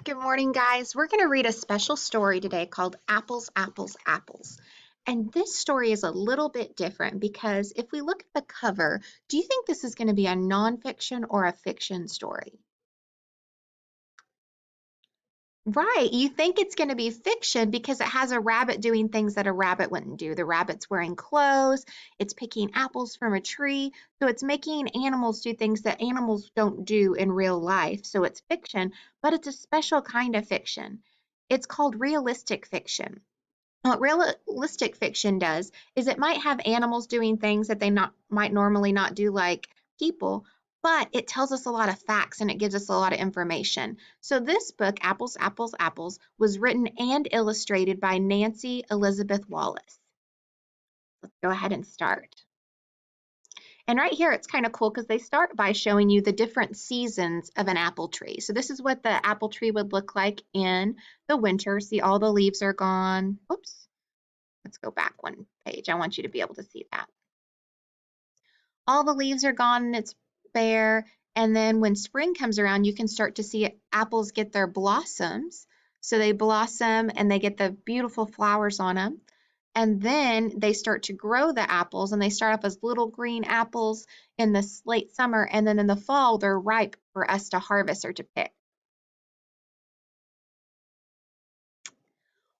Good morning, guys. We're going to read a special story today called Apples, Apples, Apples. And this story is a little bit different because if we look at the cover, do you think this is going to be a nonfiction or a fiction story? Right, you think it's going to be fiction because it has a rabbit doing things that a rabbit wouldn't do. The rabbit's wearing clothes, it's picking apples from a tree, so it's making animals do things that animals don't do in real life. So it's fiction, but it's a special kind of fiction. It's called realistic fiction. What realistic fiction does is it might have animals doing things that they might normally not do like people, but it tells us a lot of facts and it gives us a lot of information. So this book, Apples, Apples, Apples, was written and illustrated by Nancy Elizabeth Wallace. Let's go ahead and start. And right here, it's kind of cool because they start by showing you the different seasons of an apple tree. So this is what the apple tree would look like in the winter. See, all the leaves are gone. Oops. Let's go back one page. I want you to be able to see that. All the leaves are gone and it's bare. And then when spring comes around, you can start to see apples get their blossoms. So they blossom and they get the beautiful flowers on them. And then they start to grow the apples and they start up as little green apples in the late summer. And then in the fall, they're ripe for us to harvest or to pick.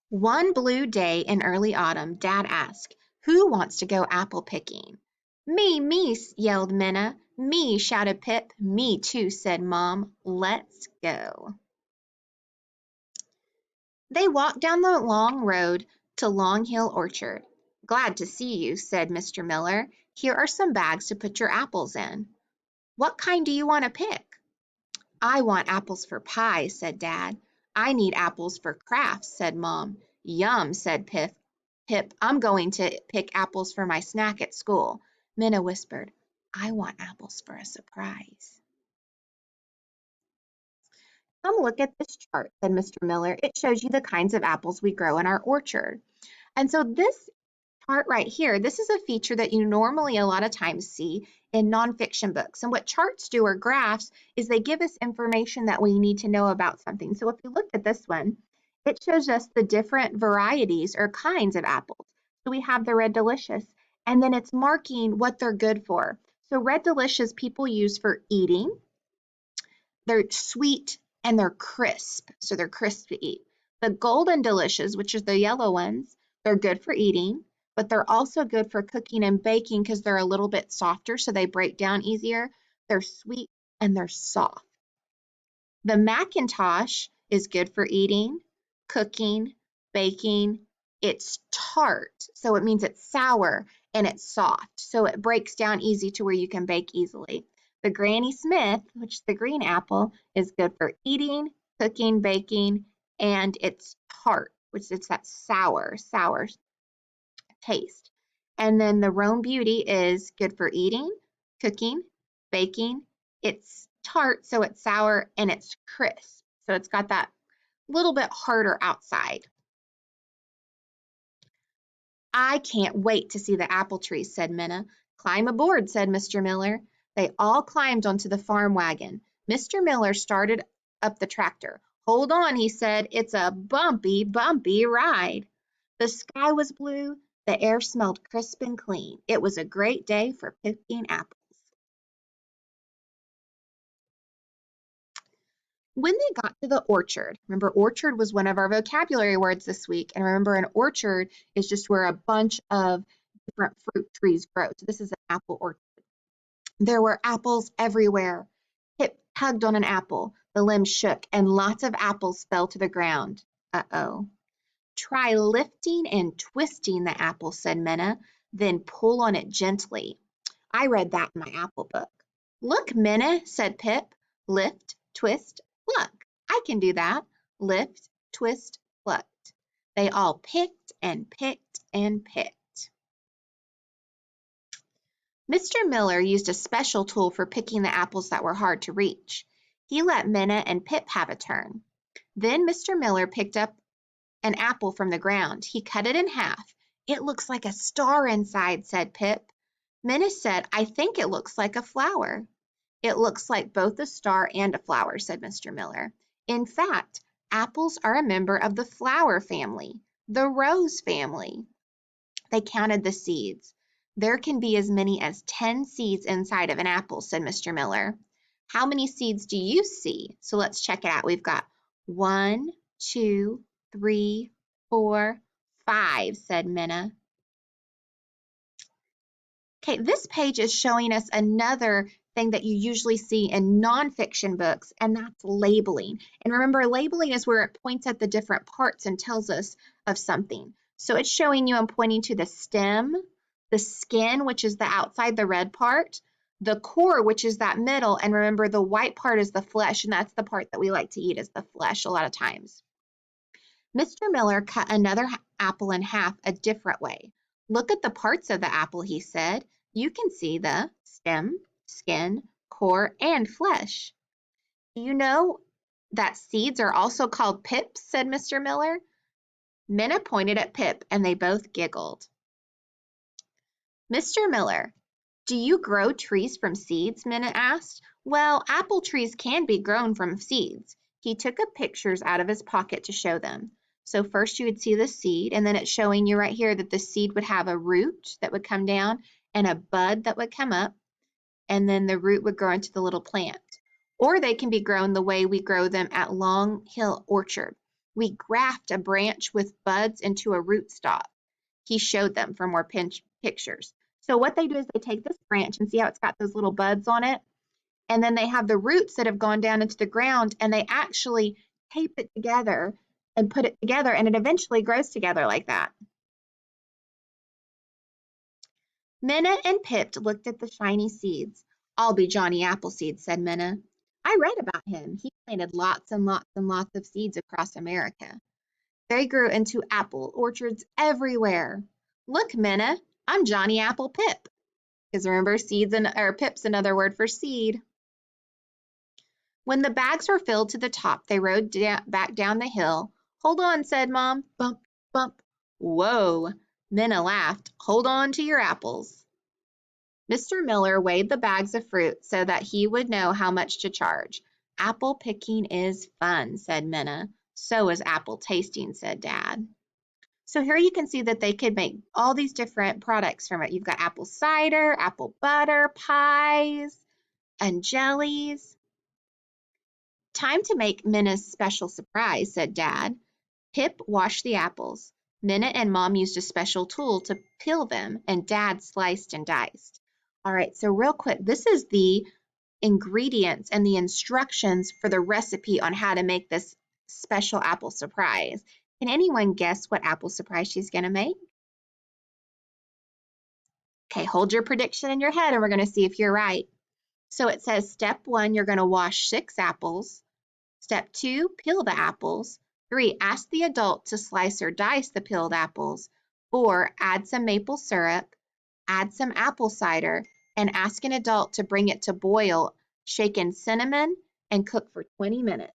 One blue day in early autumn, Dad asked, "Who wants to go apple picking?" Me, yelled Minna. Me, shouted Pip. Me too, said Mom. Let's go. They walked down the long road to Long Hill Orchard. Glad to see you, said Mr. Miller. Here are some bags to put your apples in. What kind do you want to pick? I want apples for pie, said Dad. I need apples for crafts, said Mom. Yum, said Pip, I'm going to pick apples for my snack at school. Minna whispered, I want apples for a surprise. Come look at this chart, said Mr. Miller. It shows you the kinds of apples we grow in our orchard. And so this chart right here, this is a feature that you normally a lot of times see in nonfiction books. And what charts do or graphs is they give us information that we need to know about something. So if you look at this one, it shows us the different varieties or kinds of apples. So we have the Red Delicious, and then it's marking what they're good for. So Red Delicious people use for eating. They're sweet and they're crisp, so they're crisp to eat. The Golden Delicious, which is the yellow ones, they're good for eating, but they're also good for cooking and baking because they're a little bit softer, so they break down easier. They're sweet and they're soft. The Macintosh is good for eating, cooking, baking. It's tart, so it means it's sour and it's soft, so it breaks down easy to where you can bake easily. The Granny Smith, which is the green apple, is good for eating, cooking, baking, and it's tart, which is that sour taste. And then the Rome Beauty is good for eating, cooking, baking. It's tart, so it's sour, and it's crisp. So it's got that little bit harder outside. I can't wait to see the apple trees, said Minna. Climb aboard, said Mr. Miller. They all climbed onto the farm wagon. Mr. Miller started up the tractor. Hold on, he said. It's a bumpy, bumpy ride. The sky was blue. The air smelled crisp and clean. It was a great day for picking apples. When they got to the orchard, remember orchard was one of our vocabulary words this week, and remember an orchard is just where a bunch of different fruit trees grow. So this is an apple orchard. There were apples everywhere. Pip tugged on an apple. The limb shook, and lots of apples fell to the ground. Uh-oh. Try lifting and twisting the apple, said Minna. Then pull on it gently. I read that in my apple book. Look, Minna, said Pip. Lift, twist, pluck. I can do that. Lift, twist, plucked. They all picked and picked and picked. Mr. Miller used a special tool for picking the apples that were hard to reach. He let Minna and Pip have a turn. Then Mr. Miller picked up an apple from the ground. He cut it in half. It looks like a star inside, said Pip. Minna said, I think it looks like a flower. It looks like both a star and a flower, said Mr. Miller. In fact, Apples are a member of the flower family, the rose family. They counted the seeds. There can be as many as 10 seeds inside of an apple, said Mr. Miller. How many seeds do you see? So let's check it out. We've got 1, 2, 3, 4, 5, said Minna. Okay, this page is showing us another thing that you usually see in nonfiction books, and that's labeling. And remember, labeling is where it points at the different parts and tells us of something. So it's showing you and pointing to the stem, the skin, which is the outside, the red part, the core, which is that middle, and remember the white part is the flesh, and that's the part that we like to eat is the flesh a lot of times. Mr. Miller cut another apple in half a different way. Look at the parts of the apple, he said. You can see the stem, skin, core, and flesh. Do you know that seeds are also called pips, said Mr. Miller. Minna pointed at Pip, and they both giggled. Mr. Miller, do you grow trees from seeds? Minna asked. Well, apple trees can be grown from seeds. He took up pictures out of his pocket to show them. So first you would see the seed, and then it's showing you right here that the seed would have a root that would come down and a bud that would come up, and then the root would grow into the little plant. Or they can be grown the way we grow them at Long Hill Orchard. We graft a branch with buds into a rootstock. He showed them for more pictures. So what they do is they take this branch and see how it's got those little buds on it, and then they have the roots that have gone down into the ground, and they actually tape it together and put it together, and it eventually grows together like that. Minna and Pip looked at the shiny seeds. I'll be Johnny Appleseed, said Minna. I read about him. He planted lots and lots and lots of seeds across America. They grew into apple orchards everywhere. Look, Minna, I'm Johnny Apple Pip. Because remember, Pip's another word for seed. When the bags were filled to the top, they rode back down the hill. Hold on, said Mom. Bump, bump. Whoa. Minna laughed. Hold on to your apples. Mr. Miller weighed the bags of fruit so that he would know how much to charge. Apple picking is fun, said Minna. So is apple tasting, said Dad. So here you can see that they could make all these different products from it. You've got apple cider, apple butter, pies, and jellies. Time to make Minna's special surprise, said Dad. Pip washed the apples. Minna and Mom used a special tool to peel them, and Dad sliced and diced. All right, so real quick, this is the ingredients and the instructions for the recipe on how to make this special apple surprise. Can anyone guess what apple surprise she's going to make? Okay, hold your prediction in your head and we're going to see if you're right. So it says step 1, you're going to wash 6 apples. Step 2, peel the apples. 3, ask the adult to slice or dice the peeled apples. 4, add some maple syrup. Add some apple cider and ask an adult to bring it to boil, shake in cinnamon, and cook for 20 minutes.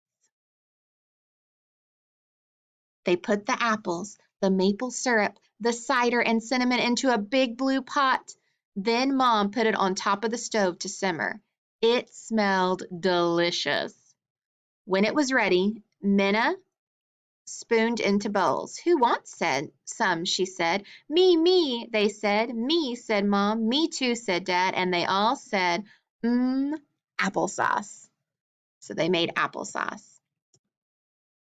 They put the apples, the maple syrup, the cider, and cinnamon into a big blue pot. Then Mom put it on top of the stove to simmer. It smelled delicious. When it was ready, Minna spooned into bowls. Who wants some, she said. Me, they said. Me, said Mom. Me too, said Dad. And they all said, applesauce. So they made applesauce.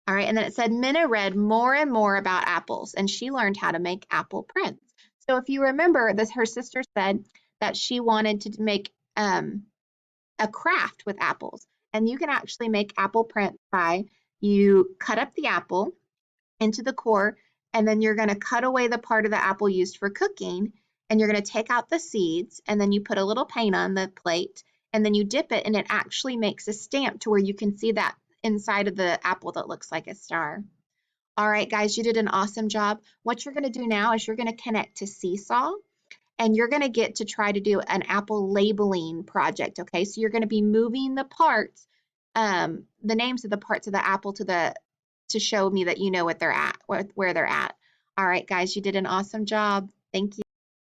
All right, and then it said Minna read more and more about apples, and she learned how to make apple prints. So if you remember, her sister said that she wanted to make a craft with apples, and you can actually make apple prints by you cut up the apple into the core, and then you're going to cut away the part of the apple used for cooking, and you're going to take out the seeds, and then you put a little paint on the plate, and then you dip it, and it actually makes a stamp to where you can see that inside of the apple that looks like a star. All right, guys, you did an awesome job. What you're going to do now is you're going to connect to Seesaw, and you're going to get to try to do an apple labeling project, okay? So you're going to be moving the parts, the names of the parts of the apple to show me that you know what they're at, where they're at. All right, guys, you did an awesome job. Thank you.